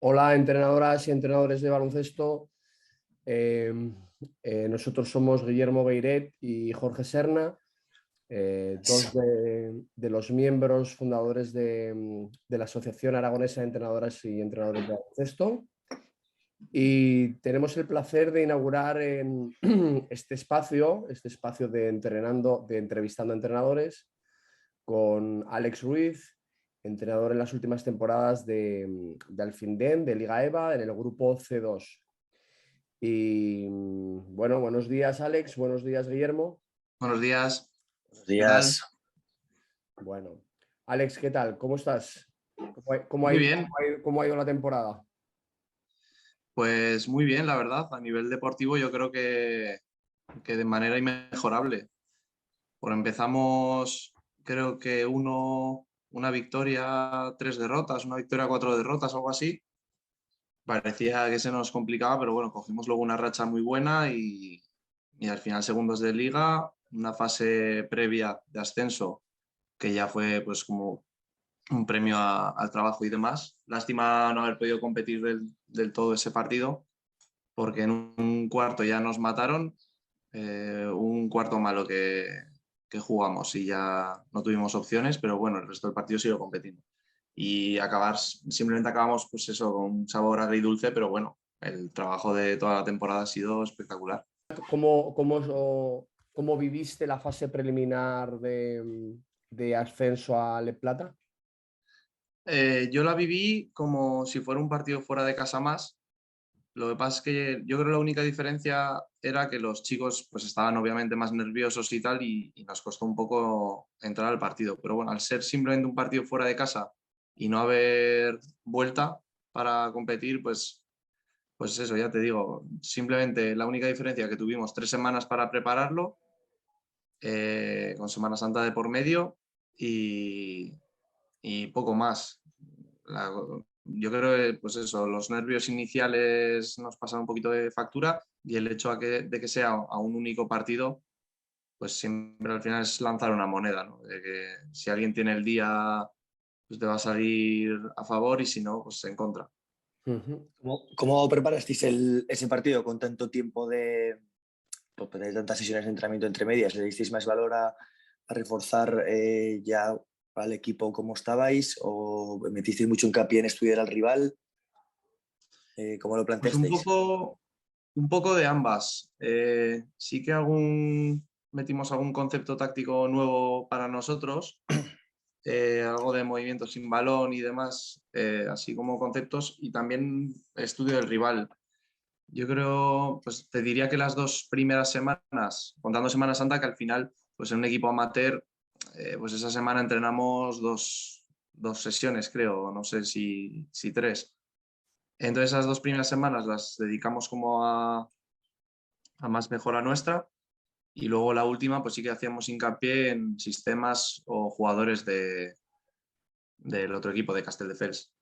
Hola, entrenadoras y entrenadores de baloncesto. Eh, Nosotros somos Guillermo Beiret y Jorge Serna, dos de los miembros fundadores de la Asociación Aragonesa de Entrenadoras y Entrenadores de Baloncesto. Y tenemos el placer de inaugurar este espacio de entrevistando a entrenadores, con Alex Ruiz, entrenador en las últimas temporadas de Alfindén, de Liga EVA, en el grupo C2. Y bueno, buenos días Alex, buenos días Guillermo. Buenos días. Buenos ¿Qué tal? días. Bueno, Alex, ¿qué tal? ¿Cómo estás? Muy bien, ¿Cómo ha ido la temporada? pues muy bien, la verdad. A nivel deportivo yo creo que de manera inmejorable. Empezamos, creo que una victoria, 3 derrotas, una victoria, 4 derrotas, algo así. Parecía que se nos complicaba, pero bueno, cogimos luego una racha muy buena y al final segundos de liga, una fase previa de ascenso que ya fue pues como un premio al trabajo y demás. Lástima no haber podido competir del todo ese partido, porque en un cuarto ya nos mataron, un cuarto malo que jugamos y ya no tuvimos opciones, pero bueno, el resto del partido sigo competiendo. Y simplemente acabamos pues eso, con un sabor agridulce, pero bueno, el trabajo de toda la temporada ha sido espectacular. ¿Cómo viviste la fase preliminar de ascenso a Le Plata? Yo la viví como si fuera un partido fuera de casa más. Lo que pasa es que yo creo que la única diferencia era que los chicos pues estaban obviamente más nerviosos y tal y nos costó un poco entrar al partido. Pero bueno, al ser simplemente un partido fuera de casa y no haber vuelta para competir, pues eso, ya te digo, simplemente la única diferencia que tuvimos 3 semanas para prepararlo, con Semana Santa de por medio y, y poco más. La- yo creo que pues eso, los nervios iniciales nos pasaron un poquito de factura y el hecho de que sea a un único partido, pues siempre al final es lanzar una moneda, ¿no? De que si alguien tiene el día, pues te va a salir a favor y si no, pues en contra. ¿Cómo preparasteis ese partido con tanto tiempo de tantas sesiones de entrenamiento entre medias? ¿Le disteis más valor a reforzar ya al equipo como estabais o metisteis mucho hincapié en estudiar al rival? ¿Cómo lo Pues planteasteis? un poco de ambas. Sí que metimos algún concepto táctico nuevo para nosotros, algo de movimiento sin balón y demás, así como conceptos, y también estudio del rival. Yo creo, pues te diría que las 2 primeras semanas, contando Semana Santa, que al final, pues en un equipo amateur, pues esa semana entrenamos dos sesiones, creo, no sé si 3. Entonces esas 2 primeras semanas las dedicamos como a más mejora nuestra y luego la última, pues sí que hacíamos hincapié en sistemas o jugadores del otro equipo, de Castelldefels.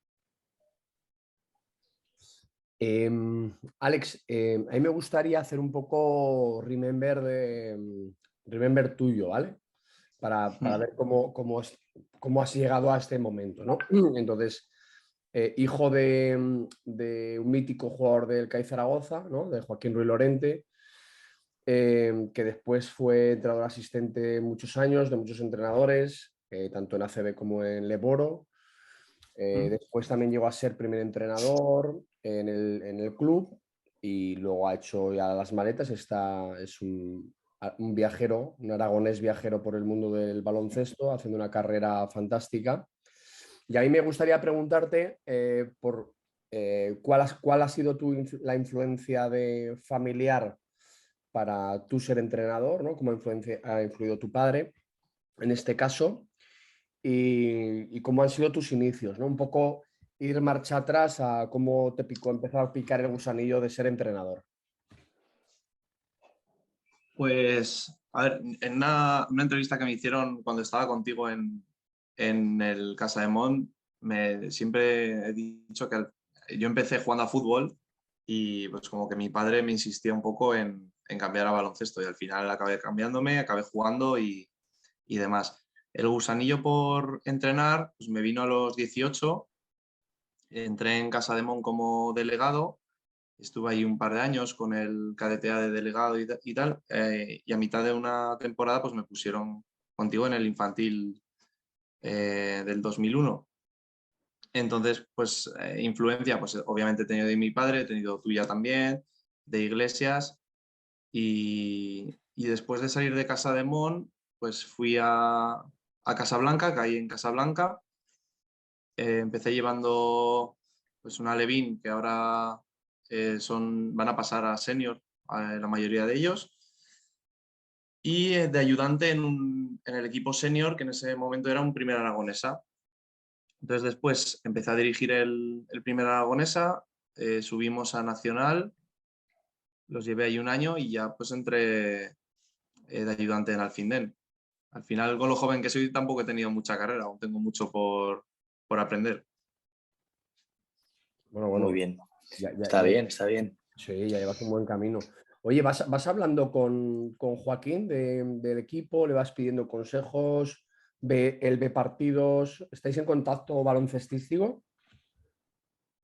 Alex, a mí me gustaría hacer un poco remember tuyo, ¿vale? Para ver cómo has llegado a este momento, ¿no? Entonces, hijo de un mítico jugador del CAI Zaragoza, ¿no? De Joaquín Ruiz Lorente, que después fue entrenador asistente muchos años de muchos entrenadores, tanto en ACB como en Leboro. Después también llegó a ser primer entrenador en el club y luego ha hecho ya las maletas. Es un viajero, un aragonés viajero por el mundo del baloncesto, haciendo una carrera fantástica. Y a mí me gustaría preguntarte cuál ha sido la influencia familiar para tú ser entrenador, ¿no? ¿Cómo ha influido tu padre en este caso? Y cómo han sido tus inicios, ¿no? Un poco ir marcha atrás a cómo empezó a picar el gusanillo de ser entrenador. Pues, a ver, en una entrevista que me hicieron cuando estaba contigo en el Casa de Mont, siempre he dicho que yo empecé jugando a fútbol y pues como que mi padre me insistía un poco en cambiar a baloncesto y al final acabé cambiándome, acabé jugando y demás. El gusanillo por entrenar pues me vino a los 18 entré en Casademón como delegado, estuve ahí un par de años con el KDTA de delegado y tal, y a mitad de una temporada pues me pusieron contigo en el infantil del 2001. Entonces, pues influencia, pues obviamente he tenido de mi padre, he tenido tuya también, de Iglesias, y después de salir de Casademón, pues fui a Casablanca, caí en Casablanca, empecé llevando pues una Levín que ahora van a pasar a senior, la mayoría de ellos, y de ayudante en el equipo senior, que en ese momento era un primer aragonesa. Entonces después empecé a dirigir el primer aragonesa, subimos a Nacional, los llevé ahí un año y ya pues entré de ayudante en Alfindén. Al final, con lo joven que soy, tampoco he tenido mucha carrera, aún tengo mucho por aprender. Bueno, Muy bueno, bien. ya, ya, Está ya, bien, está bien. sí, ya llevas un buen camino. Oye, ¿vas hablando con Joaquín del equipo? ¿Le vas pidiendo consejos? ¿Él ve partidos? ¿Estáis en contacto baloncestístico?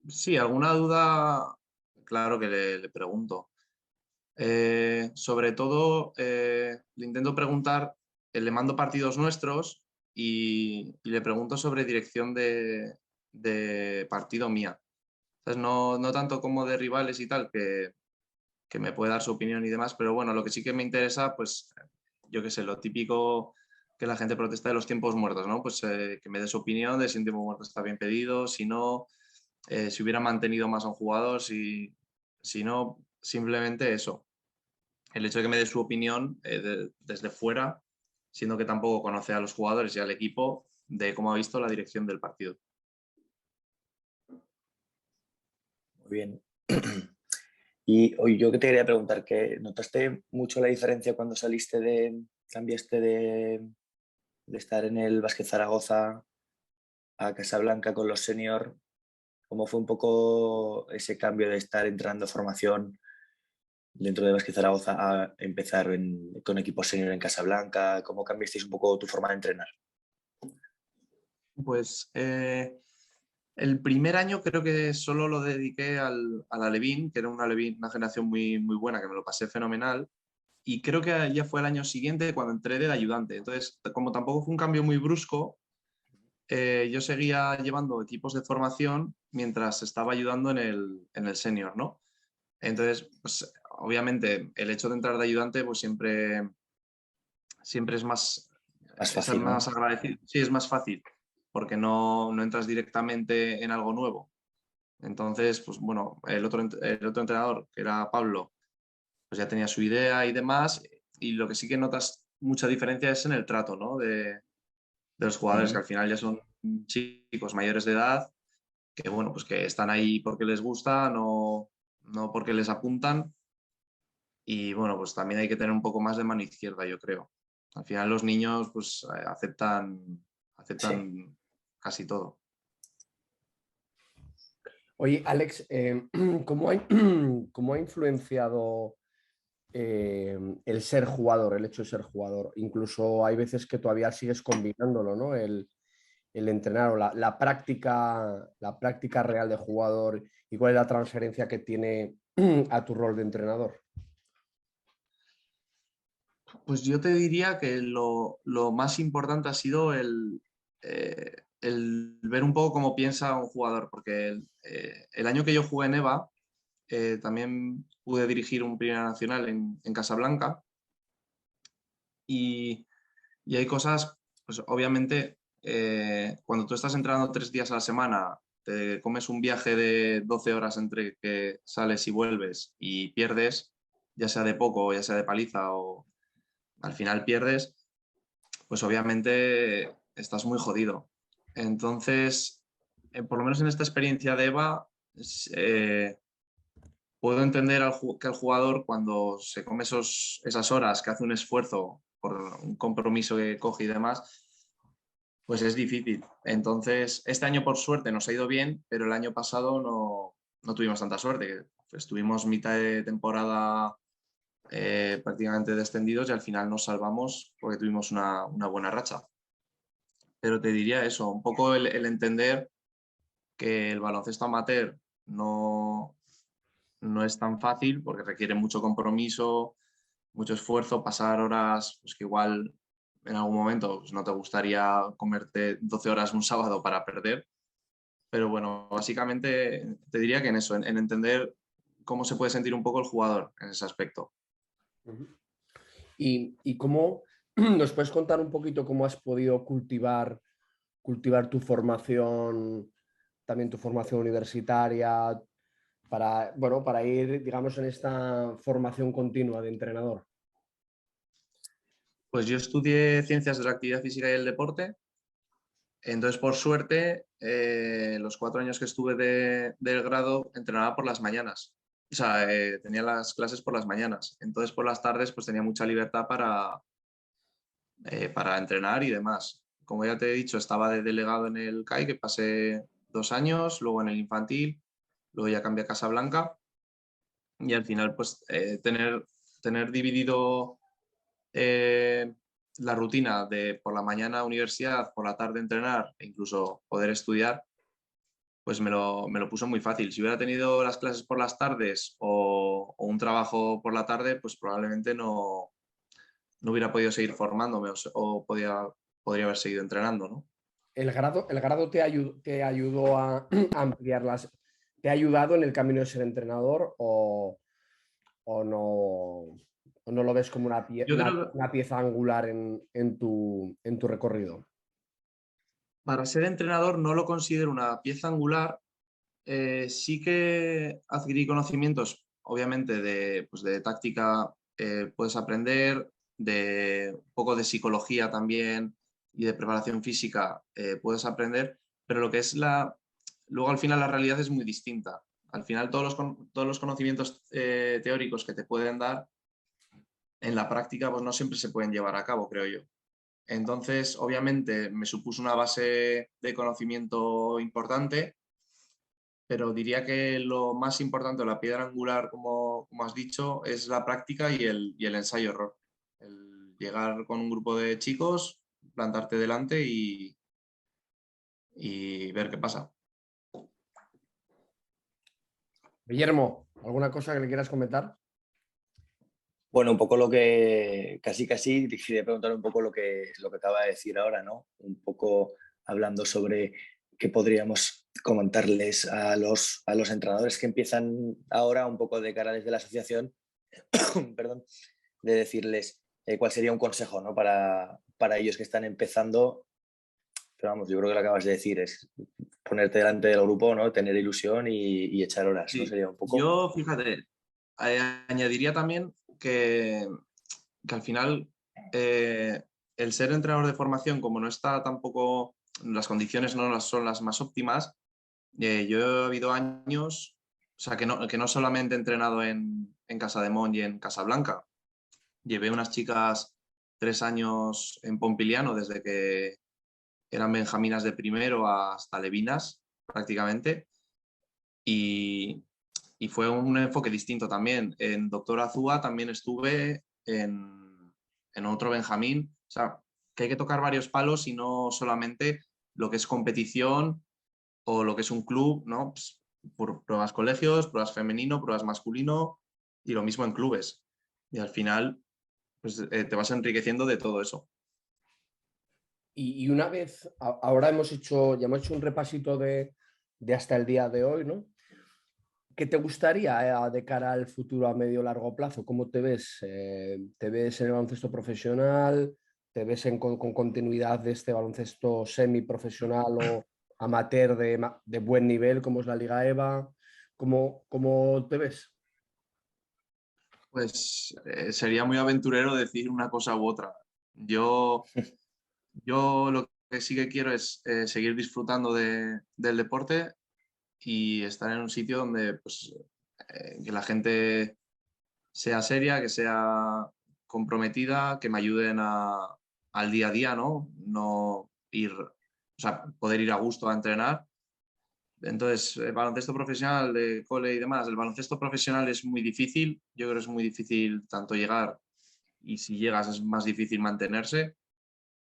Sí, alguna duda, claro que le pregunto. Sobre todo, le intento preguntar, le mando partidos nuestros y le pregunto sobre dirección de partido mía. Entonces, no tanto como de rivales y tal, que me puede dar su opinión y demás, pero bueno, lo que sí que me interesa, pues yo qué sé, lo típico que la gente protesta de los tiempos muertos, ¿no? Pues que me dé su opinión de si un tiempo muerto está bien pedido, si no, si hubiera mantenido más a un jugador, si no, simplemente eso. El hecho de que me dé su opinión desde fuera, siendo que tampoco conoce a los jugadores y al equipo, de cómo ha visto la dirección del partido. Muy bien. Y hoy yo que te quería preguntar, que ¿notaste mucho la diferencia cuando cambiaste de estar en el Básquet Zaragoza a Casablanca con los senior? ¿Cómo fue un poco ese cambio de estar entrando formación dentro de Básquet Zaragoza a empezar con equipos senior en Casablanca? ¿Cómo cambiasteis un poco tu forma de entrenar? Pues el primer año creo que solo lo dediqué a la Levín, que era una Levín, una generación muy, muy buena, que me lo pasé fenomenal. Y creo que ya fue el año siguiente cuando entré de ayudante. Entonces, como tampoco fue un cambio muy brusco, yo seguía llevando equipos de formación mientras estaba ayudando en el senior, ¿no? Entonces, pues obviamente el hecho de entrar de ayudante, pues siempre Más es fácil, ¿no? más agradecido. Sí, es más fácil, porque no entras directamente en algo nuevo. Entonces, pues bueno, el otro entrenador, que era Pablo, pues ya tenía su idea y demás, y lo que sí que notas mucha diferencia es en el trato, ¿no? de los jugadores, que al final ya son chicos mayores de edad, que bueno, pues que están ahí porque les gusta, no porque les apuntan, y bueno, pues también hay que tener un poco más de mano izquierda, yo creo. Al final los niños pues Sí. aceptan casi todo. Oye, Alex, ¿cómo ha, cómo ha influenciado el ser jugador, el hecho de ser jugador? Incluso hay veces que todavía sigues combinándolo, ¿no? El entrenar o la práctica real de jugador y cuál es la transferencia que tiene a tu rol de entrenador. Pues yo te diría que lo más importante ha sido el ver un poco cómo piensa un jugador, porque el año que yo jugué en EVA, también pude dirigir un Primera Nacional en Casablanca, y hay cosas, pues obviamente, cuando tú estás entrenando 3 días a la semana, te comes un viaje de 12 horas entre que sales y vuelves y pierdes, ya sea de poco o ya sea de paliza, o al final pierdes, pues obviamente estás muy jodido. Entonces, por lo menos en esta experiencia de EVA, puedo entender que el jugador, cuando se come esas horas, que hace un esfuerzo por un compromiso que coge y demás, pues es difícil. Entonces, este año por suerte nos ha ido bien, pero el año pasado no tuvimos tanta suerte. Estuvimos mitad de temporada prácticamente descendidos y al final nos salvamos porque tuvimos una buena racha. Pero te diría eso, un poco el entender que el baloncesto amateur no es tan fácil porque requiere mucho compromiso, mucho esfuerzo, pasar horas pues, que igual en algún momento pues, no te gustaría comerte 12 horas un sábado para perder. Pero bueno, básicamente te diría que en eso, en entender cómo se puede sentir un poco el jugador en ese aspecto. ¿Y cómo nos puedes contar un poquito cómo has podido cultivar tu formación, también tu formación universitaria, para ir, digamos, en esta formación continua de entrenador? Pues yo estudié Ciencias de la Actividad Física y el Deporte. Entonces, por suerte, los 4 años que estuve del grado entrenaba por las mañanas. O sea, tenía las clases por las mañanas. Entonces, por las tardes, pues tenía mucha libertad para entrenar y demás. Como ya te he dicho, estaba de delegado en el CAI, que pasé 2 años, luego en el infantil, luego ya cambié a Casablanca. Y al final, pues tener dividido la rutina de por la mañana universidad, por la tarde entrenar e incluso poder estudiar, pues me lo puso muy fácil. Si hubiera tenido las clases por las tardes o un trabajo por la tarde, pues probablemente no hubiera podido seguir formándome o podría haber seguido entrenando, ¿no? ¿El grado te ayudó a ampliar te ha ayudado en el camino de ser entrenador o no lo ves como Yo creo que una pieza angular en tu recorrido? para ser entrenador no lo considero una pieza angular. Sí que adquirí conocimientos, obviamente, pues de táctica puedes aprender, de un poco de psicología también y de preparación física puedes aprender, pero lo que es luego al final la realidad es muy distinta. Al final todos los conocimientos teóricos que te pueden dar, en la práctica pues no siempre se pueden llevar a cabo, creo yo. Entonces, obviamente, me supuso una base de conocimiento importante, pero diría que lo más importante, la piedra angular, como has dicho, es la práctica y el ensayo-error. El llegar con un grupo de chicos, plantarte delante y ver qué pasa. Guillermo, ¿alguna cosa que le quieras comentar? Bueno, un poco lo que casi quería preguntar un poco lo que acaba de decir ahora, ¿no? Un poco hablando sobre qué podríamos comentarles a los entrenadores que empiezan ahora, un poco de cara desde la asociación, perdón, de decirles cuál sería un consejo, ¿no? para ellos que están empezando. Pero vamos, yo creo que lo que acabas de decir es ponerte delante del grupo, ¿no? Tener ilusión y echar horas, ¿no? Sí, Sería un poco. yo, fíjate, añadiría también que al final el ser entrenador de formación, como no está tampoco, las condiciones no son las más óptimas, yo he habido años, o sea, que no solamente he entrenado en Casademont y en Casablanca. Llevé unas chicas 3 años en Pompiliano, desde que eran benjaminas de primero hasta levinas, prácticamente. Y, y fue un enfoque distinto también. En Doctor Azúa también estuve en otro benjamín. O sea, que hay que tocar varios palos y no solamente lo que es competición o lo que es un club, ¿no? Pues, por pruebas colegios, pruebas femenino, pruebas masculino y lo mismo en clubes. Y al final, pues te vas enriqueciendo de todo eso. Y una vez, ahora ya hemos hecho un repasito de hasta el día de hoy, ¿no? ¿Qué te gustaría de cara al futuro a medio largo plazo? ¿Cómo te ves? ¿Te ves en el baloncesto profesional? ¿Te ves con continuidad de este baloncesto semiprofesional o amateur de buen nivel como es la Liga EVA? ¿Cómo te ves? Pues sería muy aventurero decir una cosa u otra. Yo lo que sí que quiero es seguir disfrutando del deporte y estar en un sitio donde pues, que la gente sea seria, que sea comprometida, que me ayuden al día a día, ¿no? No ir, o sea, poder ir a gusto a entrenar. Entonces, el baloncesto profesional de cole y demás, el baloncesto profesional es muy difícil. Yo creo que es muy difícil tanto llegar y si llegas es más difícil mantenerse.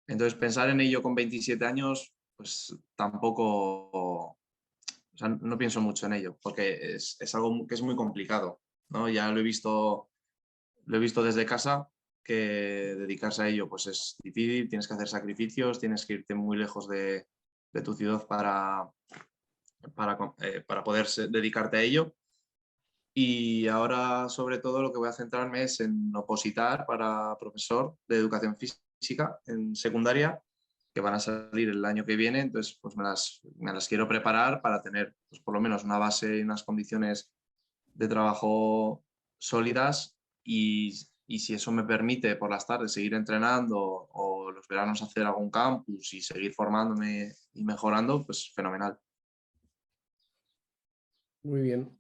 Entonces, pensar en ello con 27 años, pues tampoco o sea, no pienso mucho en ello, porque es algo que es muy complicado, ¿no? Ya lo he visto desde casa, que dedicarse a ello pues es difícil, tienes que hacer sacrificios, tienes que irte muy lejos de tu ciudad para poder dedicarte a ello. Y ahora, sobre todo, lo que voy a centrarme es en opositar para profesor de educación física en secundaria, que van a salir el año que viene. Entonces, pues me las quiero preparar para tener, pues, por lo menos una base y unas condiciones de trabajo sólidas. Y si eso me permite por las tardes seguir entrenando o los veranos hacer algún campus y seguir formándome y mejorando, pues fenomenal. Muy bien.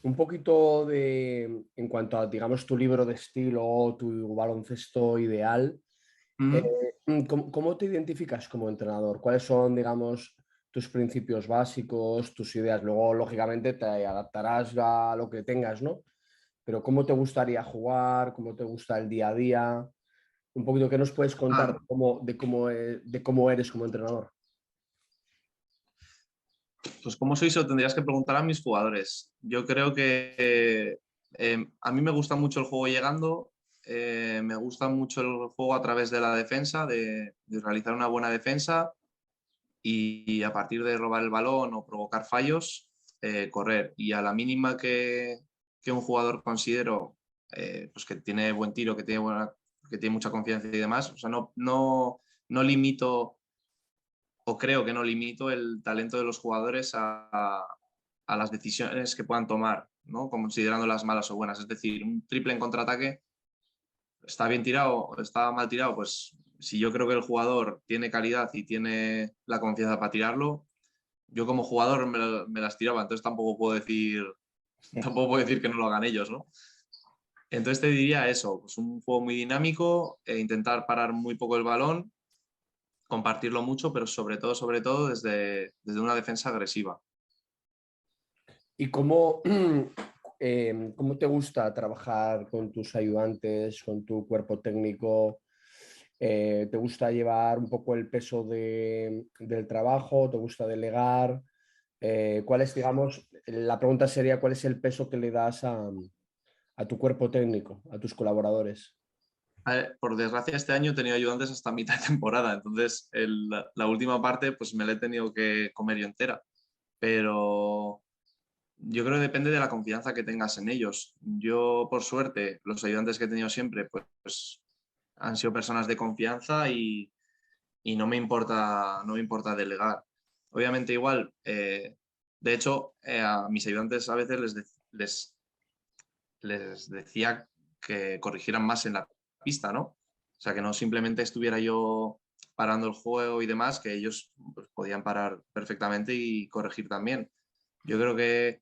Un poquito en cuanto a, digamos, tu libro de estilo, tu baloncesto ideal, Ujú. ¿cómo te identificas como entrenador? ¿Cuáles son, digamos, tus principios básicos, tus ideas? Luego, lógicamente, te adaptarás a lo que tengas, ¿no? Pero ¿cómo te gustaría jugar? ¿Cómo te gusta el día a día? Un poquito, ¿qué nos puedes contar Ah, de cómo eres como entrenador? pues como soy, eso tendrías que preguntar a mis jugadores. Yo creo que a mí me gusta mucho el juego llegando, me gusta mucho el juego a través de la defensa, de realizar una buena defensa y a partir de robar el balón o provocar fallos, correr. Y a la mínima que un jugador considero pues que tiene buen tiro, que tiene mucha confianza y demás, o sea, no limito o creo que no limito el talento de los jugadores a las decisiones que puedan tomar, ¿no? Considerando las malas o buenas. Es decir, un triple en contraataque está bien tirado o está mal tirado, pues si yo creo que el jugador tiene calidad y tiene la confianza para tirarlo, yo como jugador me las tiraba, entonces tampoco puedo decir que no lo hagan ellos, ¿no? Entonces te diría eso, pues un juego muy dinámico, intentar parar muy poco el balón, compartirlo mucho, pero sobre todo desde una defensa agresiva. ¿Y cómo te gusta trabajar con tus ayudantes, con tu cuerpo técnico? ¿Te gusta llevar un poco el peso del trabajo? ¿Te gusta delegar? ¿Cuál es, digamos, la pregunta sería, ¿cuál es el peso que le das a tu cuerpo técnico, a tus colaboradores? Por desgracia, este año he tenido ayudantes hasta mitad de temporada, entonces la última parte pues me la he tenido que comer yo entera. Pero yo creo que depende de la confianza que tengas en ellos. Yo, por suerte, los ayudantes que he tenido siempre pues han sido personas de confianza y no me importa delegar. Obviamente igual, de hecho, a mis ayudantes a veces les decía que corrigieran más en la pista, ¿no? O sea, que no simplemente estuviera yo parando el juego y demás, que ellos pues, podían parar perfectamente y corregir también. Yo creo que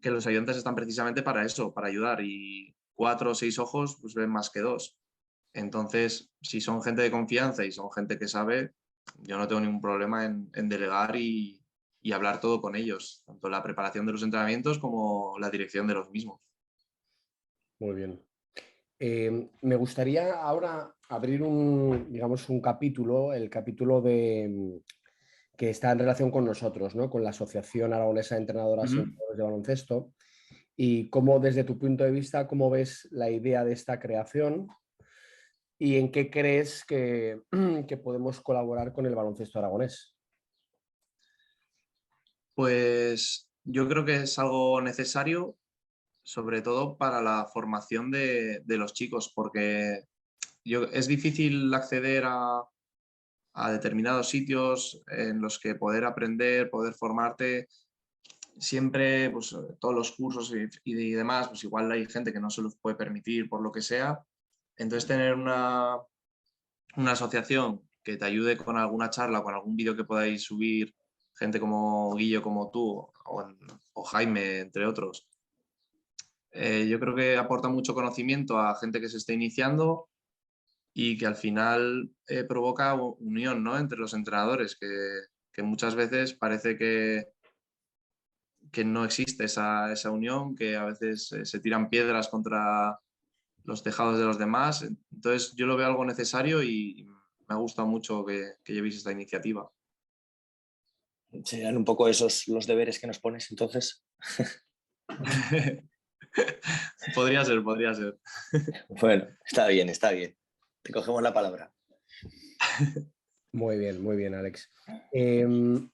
los ayudantes están precisamente para eso, para ayudar, y 4 o 6 ojos pues ven más que 2. Entonces, si son gente de confianza y son gente que sabe, yo no tengo ningún problema en delegar y hablar todo con ellos, tanto la preparación de los entrenamientos como la dirección de los mismos. Muy bien. Me gustaría ahora abrir digamos, un capítulo, el capítulo que está en relación con nosotros, ¿no? Con la Asociación Aragonesa de Entrenadoras y Ujú. Entrenadores de Baloncesto. Y cómo, desde tu punto de vista, cómo ves la idea de esta creación y en qué crees que podemos colaborar con el baloncesto aragonés. Pues yo creo que es algo necesario, sobre todo para la formación de los chicos, porque es difícil acceder a determinados sitios en los que poder aprender, poder formarte. Siempre, pues todos los cursos y demás, pues igual hay gente que no se los puede permitir por lo que sea. Entonces tener una asociación que te ayude con alguna charla, con algún vídeo que podáis subir, gente como Guillo, como tú, o Jaime, entre otros, yo creo que aporta mucho conocimiento a gente que se está iniciando y que al final provoca unión, ¿no? Entre los entrenadores, que muchas veces parece que no existe esa unión, que a veces se tiran piedras contra los tejados de los demás. Entonces yo lo veo algo necesario y me ha gustado mucho que llevéis esta iniciativa. Serían un poco esos los deberes que nos pones entonces. Podría ser, podría ser. Bueno, está bien, está bien. Te cogemos la palabra. Muy bien, Alex. En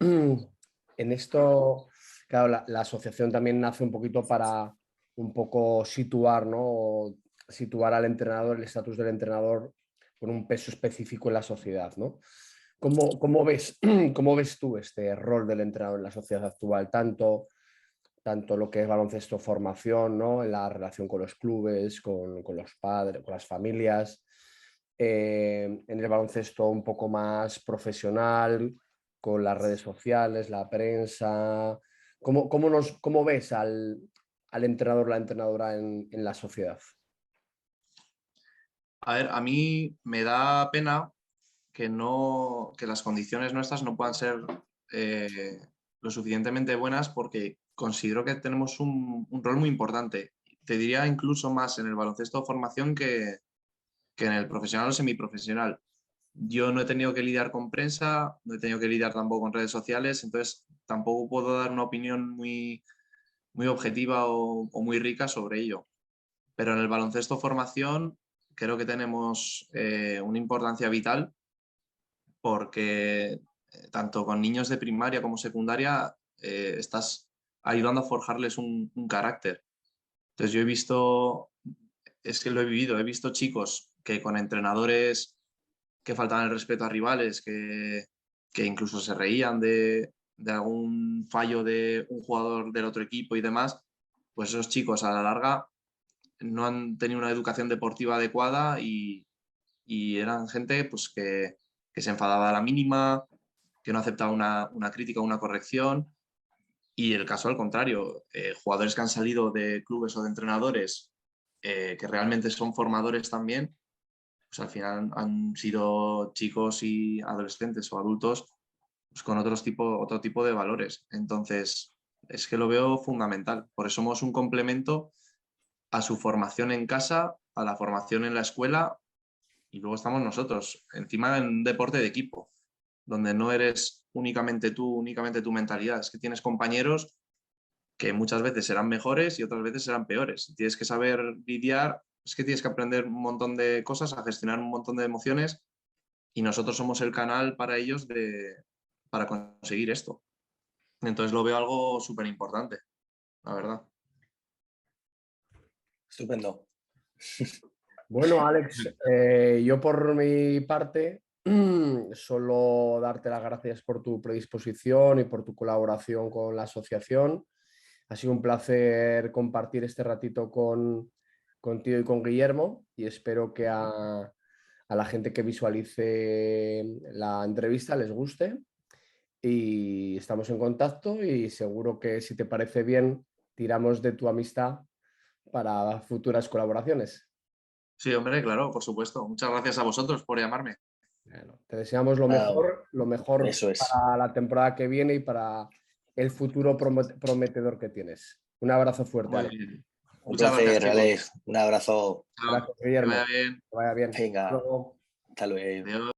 esto, claro, la asociación también nace un poquito para un poco situar, ¿no? Situar al entrenador, el estatus del entrenador con un peso específico en la sociedad, ¿no? ¿Cómo ves, cómo ves tú este rol del entrenador en la sociedad actual? Tanto lo que es baloncesto formación, ¿no? En la relación con los clubes, con los padres, con las familias, en el baloncesto un poco más profesional, con las redes sociales, la prensa. ¿Cómo ves al entrenador, la entrenadora en la sociedad? A ver, a mí me da pena que las condiciones nuestras no puedan ser lo suficientemente buenas, porque considero que tenemos un rol muy importante. Te diría incluso más en el baloncesto de formación que en el profesional o semiprofesional. Yo no he tenido que lidiar con prensa, no he tenido que lidiar tampoco con redes sociales, entonces tampoco puedo dar una opinión muy objetiva o muy rica sobre ello. Pero en el baloncesto formación creo que tenemos una importancia vital, porque tanto con niños de primaria como secundaria estás ayudando a forjarles un carácter. Entonces yo he visto, es que lo he vivido, he visto chicos que con entrenadores que faltaban el respeto a rivales, que incluso se reían de algún fallo de un jugador del otro equipo y demás, pues esos chicos a la larga no han tenido una educación deportiva adecuada y eran gente pues, que se enfadaba a la mínima, que no aceptaba una crítica o una corrección. Y el caso al contrario, jugadores que han salido de clubes o de entrenadores que realmente son formadores también, pues al final han sido chicos y adolescentes o adultos pues con otro tipo de valores. Entonces, es que lo veo fundamental. Por eso somos un complemento a su formación en casa, a la formación en la escuela, y luego estamos nosotros, encima en un deporte de equipo, donde no eres únicamente tu mentalidad, es que tienes compañeros que muchas veces serán mejores y otras veces serán peores. Tienes que saber lidiar, es que tienes que aprender un montón de cosas, a gestionar un montón de emociones, y nosotros somos el canal para ellos para conseguir esto. Entonces lo veo algo súper importante, la verdad. Estupendo. Bueno, Alex, yo por mi parte solo darte las gracias por tu predisposición y por tu colaboración con la asociación. Ha sido un placer compartir este ratito contigo y con Guillermo, y espero que a la gente que visualice la entrevista les guste. Y estamos en contacto y seguro que, si te parece bien, tiramos de tu amistad para futuras colaboraciones. Sí, hombre, claro, por supuesto. Muchas gracias a vosotros por llamarme. Bueno, te deseamos Ah, lo mejor eso es. para la temporada que viene y para el futuro prometedor que tienes. Un abrazo fuerte, Muy Alex. bien. Un Muchas gracias, placer, chicos. Alex. Un abrazo. Chao. Gracias, Que vaya Guillermo. bien. Que vaya bien. Hasta Venga, luego. hasta luego. Adiós.